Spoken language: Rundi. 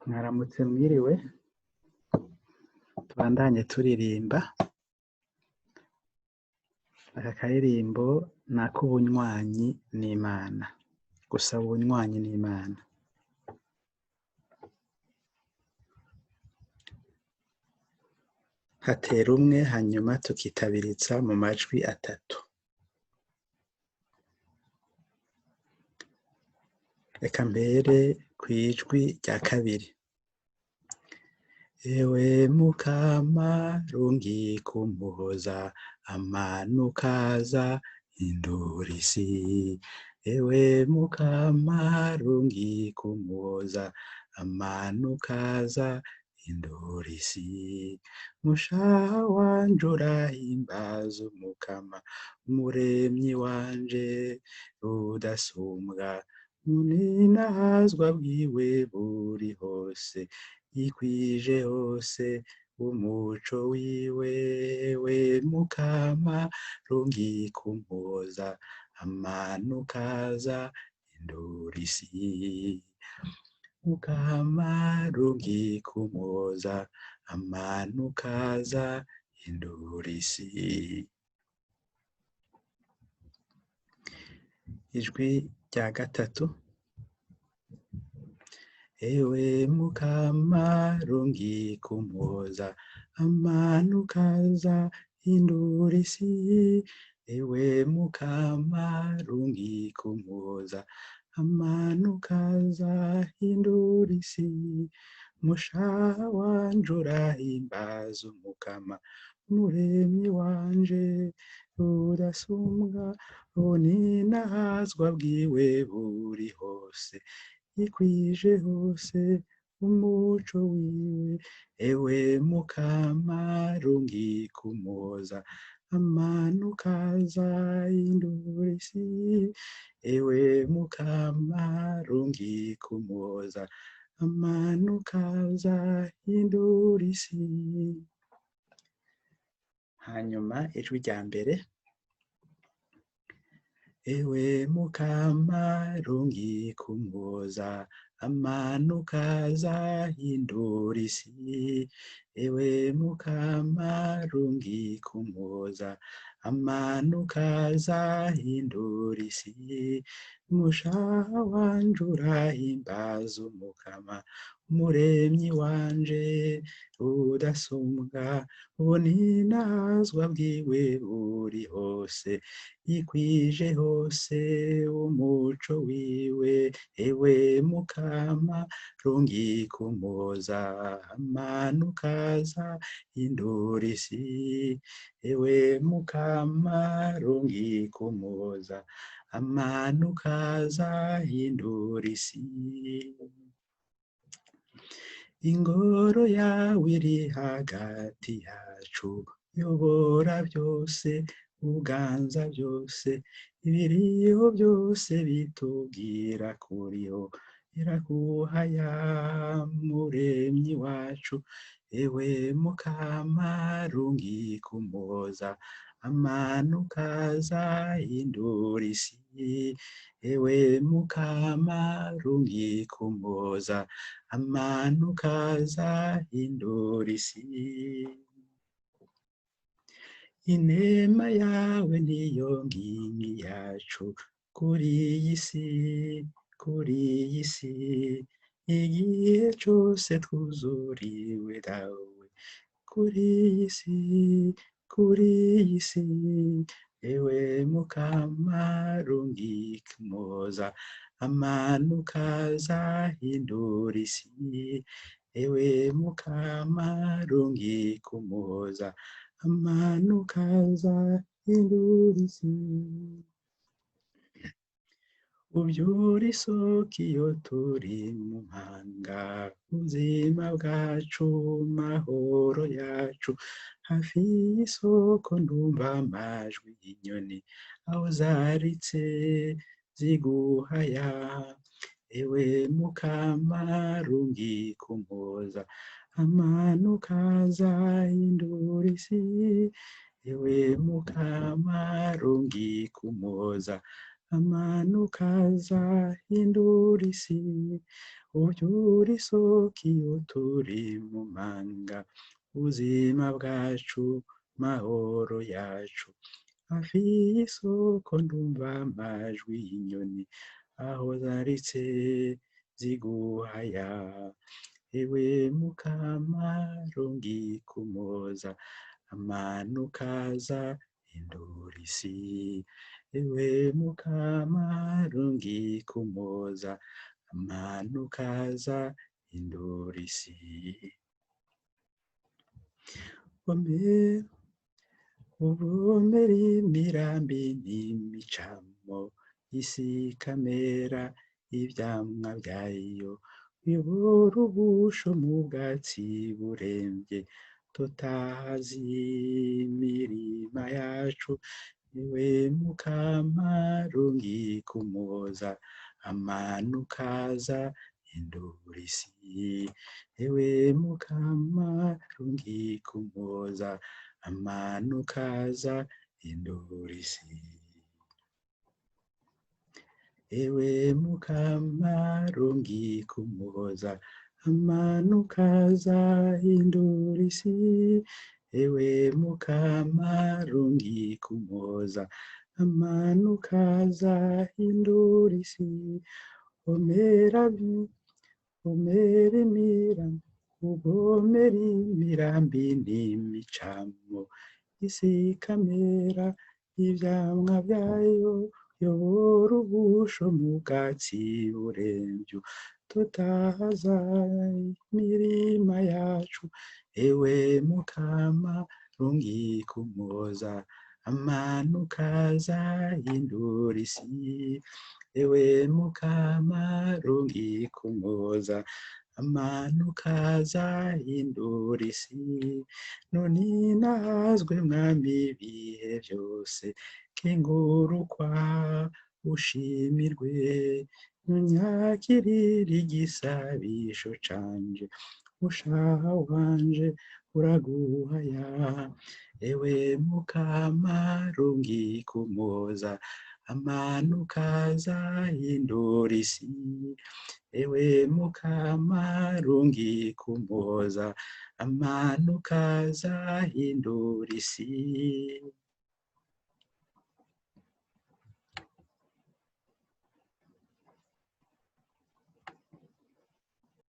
Mwaramutse mwiriwe, tubandanye turirimba. Aka karirimbo ni ak'ubunywanyi n'Imana, gusaba ubunywanyi n'Imana. Hatera umwe hanyuma tukitabiriza mu majwi atatu. Reka mbere kw'ijwi rya kabiri. Ewe Mukama rungika umuhoza, amana ukaza hindura isi. Ewe Mukama rungika umuhoza, amana ukaza hindura isi. Mushaha wanje urahimbaza Umukama, umuremyi wanje rudasumbwa. Muninahazwa bwiwe buri hose, yikwije hose umuco wiwe. We Mukama rungika umuhoza, amana ukaza hindura isi. Mukama rungika umuhoza, amana ukaza hindura isi. Ijwi rya gatatu. Ewe Mukama rungika umuhoza, amana ukaza hindura isi. Ewe Mukama rungika umuhoza, amana ukaza hindura isi. Mushaha wanje urahimbaza Umukama, umuremyi wanje rudasumbwa. Buninahazwa bwiwe buri hose, yikwije hose umuco wiwe. Ewe Mukama rungika umuhoza, amana ukaza hindura isi. Ewe Mukama rungika umuhoza, amana ukaza hindura isi. Hanyuma ijwi rya mbere. Ewe Mukama rungika umuhoza, amana ukaza hindura isi. Ewe Mukama rungika umuhoza, amana ukaza hindura isi. Mushaha wanje urahimbaza Umukama, umuremyi wanje rudasumbwa. Buninahazwa bwiwe buri hose, yikwije hose umuco wiwe. Ewe Mukama rungika umuhoza, amana ukaza hindura isi. Ewe Mukama rungika umuhoza, amana ukaza hindura isi. Ingoro yawe iri hagati yacu, yobora byose, uganza byose. Ibiriho byose bitubwira kuriho, irakuhaya muremyi wacu. Ewe Mukama rungika umuhoza, amana ukaza hindura isi. Ewe Mukama rungika umuhoza, amana ukaza hindura isi. Inema yawe niyo ngingi yacu kuri iyi si, kuri iyi si. Igihe cose twuzuriwe dawe kuri iyi si, kuri iyi si. Ewe Mukama rungika umuhoza, amana ukaza hindura isi. Ewe Mukama rungika umuhoza, amana ukaza hindura isi. Uvyura isoko iyo turi mu mpanga, ubuzima bwacu, mahoro yacu. Hafi y'isoko ndumva amajwi y'inyoni, aho zaritse ziguhaya. Ewe Mukama rungika umuhoza, amana ukaza hindura isi. Ewe Mukama rungika umuhoza, amanuka azahindura isi, uvyura isoko iyo turi mu manga, ubuzima bwacu, mahoro yacu, hafi y'isoko ndumva amajwi y'inyoni, aho zaritse ziguhaya, ewe mukama rungikumoza, amanuka azahindura isi, ewe mukama rungikumoza, amanuka azahindura isi. Uvomera imirambi n'imicamo, isi ikamera ivyamwa vyayo, uyobora ubusho mu bwatsi buremvye, totahaza imirima yacu, ewe mukama rungikumoza, amanuka azahindura isi, ewe mukama rungikumoza, amanuka azahindura isi. Ewe mukama rungikumoza, amanuka azahindura isi, ewe mukama rungikumoza, amanuka azahindura isi. Uvomera imirambi n'imicamo, isi ikamera ivyamwa vyayo, uyobora ubusho mu bwatsi buremvye, totahaza imirima yacu, ewe mukama rungikumoza, amanuka azahindura isi, ewe mukama rungikumoza, amanuka azahindura isi. None nahazwe mwami ibihe vyose, kengurukwa ushimirwe, nunyakirire igisabisho canje, mushaha wanje uraguhaya, ewe mukama rungikumoza, amanuka azahindura isi, ewe mukama rungikumoza, amanuka azahindura isi.